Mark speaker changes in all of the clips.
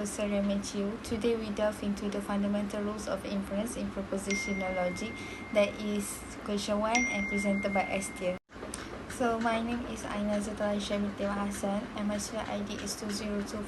Speaker 1: to Surya Matthew. Today we delve into the fundamental rules of inference in propositional logic. That is question 1 and presented by Estia. So my name is Aina Zatala Syamitewa Hassan and my student ID is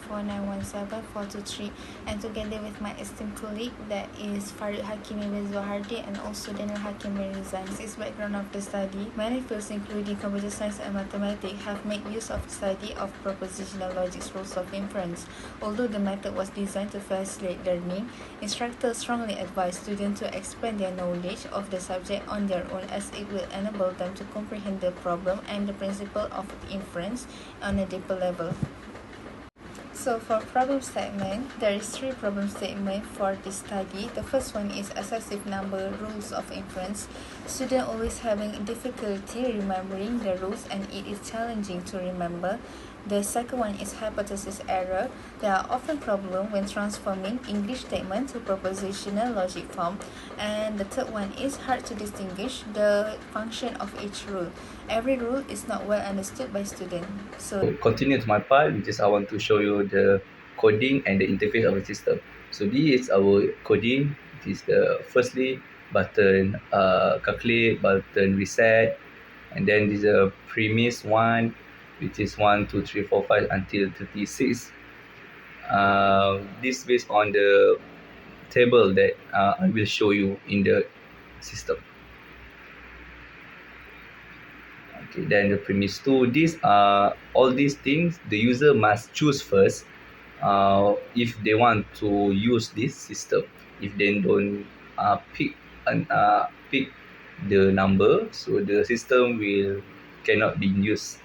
Speaker 1: 20249174423, and together with my esteemed colleague that is Farid Hakim Ibn Zohardi and also Daniel Hakim Mirizan. This is background of the study. Many fields including computer science and mathematics have made use of the study of propositional logic's rules of inference. Although the method was designed to facilitate learning, instructors strongly advise students to expand their knowledge of the subject on their own, as it will enable them to comprehend the problem and the principle of inference on a deeper level. So for problem statement, there is 3 problem statements for this study. The first one is excessive number rules of inference. Students always having difficulty remembering the rules and it is challenging to remember. The second one is hypothesis error. There are often problems when transforming English statement to propositional logic form. And the third one is hard to distinguish the function of each rule. Every rule is not well understood by students.
Speaker 2: So continue to my part, which is I want to show you the coding and the interface of the system. So this is our coding. This is the firstly button calculate, button reset, and then this is a premise 1, which is 1, 2, 3, 4, 5 until 36. This based on the table that I will show you in the system. Okay, then the premise 2, these are all these things the user must choose first if they want to use this system. If they don't pick the number, so the system will cannot be used.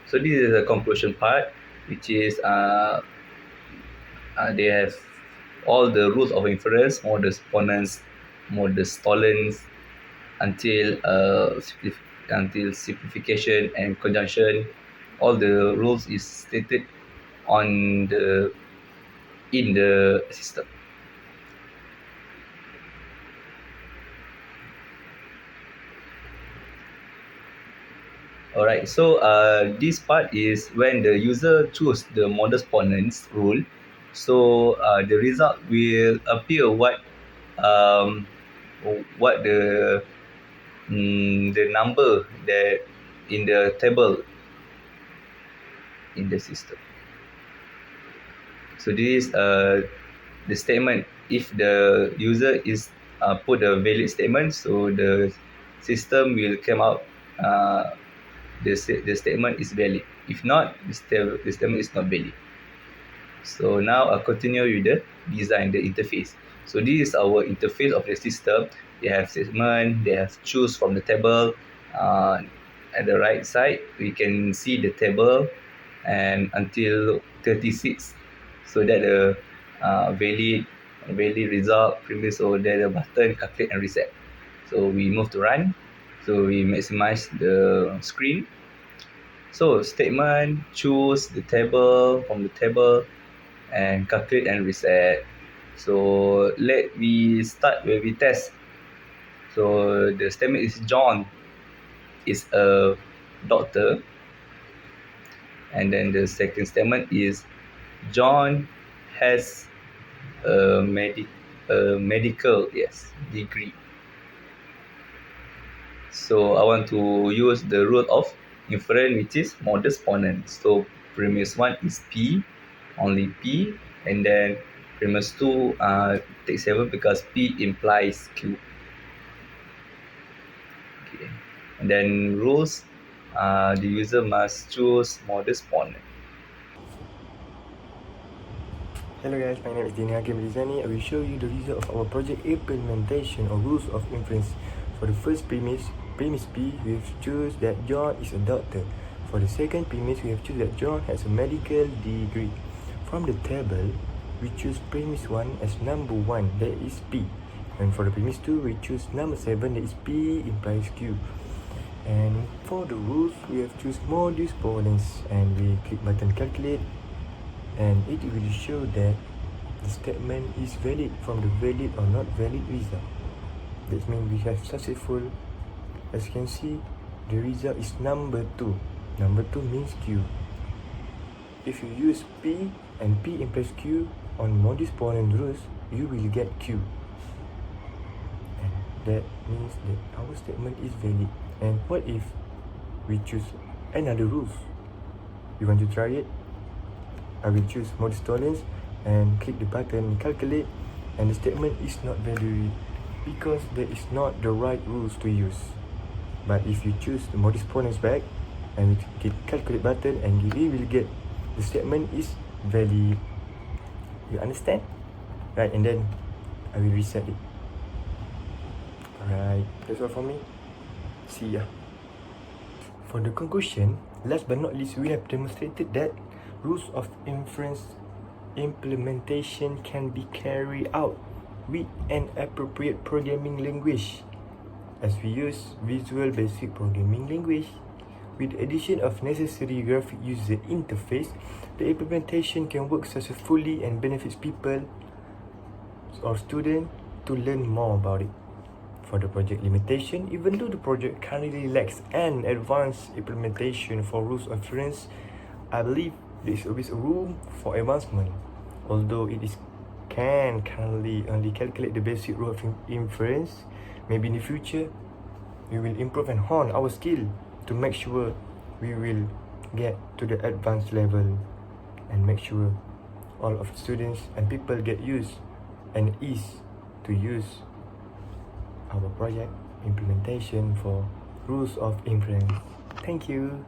Speaker 2: So this is the conclusion part, which is they have all the rules of inference, modus ponens, modus tollens, until simplification and conjunction. All the rules is stated in the system. Alright, so this part is when the user choose the modus ponens rule. So the result will appear what the number that in the table in the system. So this is the statement. If the user is put a valid statement, so the system will come out the statement is valid. If not, the statement is not valid. So now I'll continue with the design, the interface. So this is our interface of the system. They have statement, they have choose from the table. At the right side, we can see the table and until 36. So that the valid result previous. So there the button calculate and reset. So we move to run. So we maximize the screen. So statement, choose the table from the table and calculate and reset. So let me start where we test. So the statement is John is a doctor, and then the second statement is John has a medical degree. So I want to use the rule of inference, which is modus ponens. So premise 1 is P, only P, and then premise 2 take 7 because P implies Q. Okay. And then rules, the user must choose modus ponens.
Speaker 3: Hello guys, my name is Daniel Hakim Mirizan. I will show you the result of our project implementation of rules of inference. For the first premise P, we have choose that John is a doctor. For the second premise, we have choose that John has a medical degree. From the table, we choose premise 1 as number 1, that is P. And for the premise 2, we choose number 7, that is P implies Q. And for the rules, we have choose modus ponens, and we click button calculate, and it will show that the statement is valid from the valid or not valid result. That means we have successful. As you can see, the result is number 2. Number 2 means Q. If you use P and P implies Q, on modus ponens rules, you will get Q. And that means that our statement is valid. And what if we choose another rules? You want to try it? I will choose modus tollens and click the button calculate, and the statement is not valid because that is not the right rules to use. But if you choose the modus ponens back and we click calculate button, and we will get the statement is valid. You understand? Right, and then I will reset it. Alright, that's all for me. See ya. For the conclusion, last but not least, we have demonstrated that rules of inference implementation can be carried out with an appropriate programming language, as we use Visual Basic Programming Language. With the addition of necessary graphic user interface, the implementation can work successfully and benefits people or students to learn more about it. For the project limitation, even though the project currently lacks an advanced implementation for rules of inference, I believe there is always room for advancement. Although it can currently only calculate the basic rule of inference, maybe in the future we will improve and hone our skill to make sure we will get to the advanced level and make sure all of students and people get used and ease to use our project implementation for rules of inference. Thank you.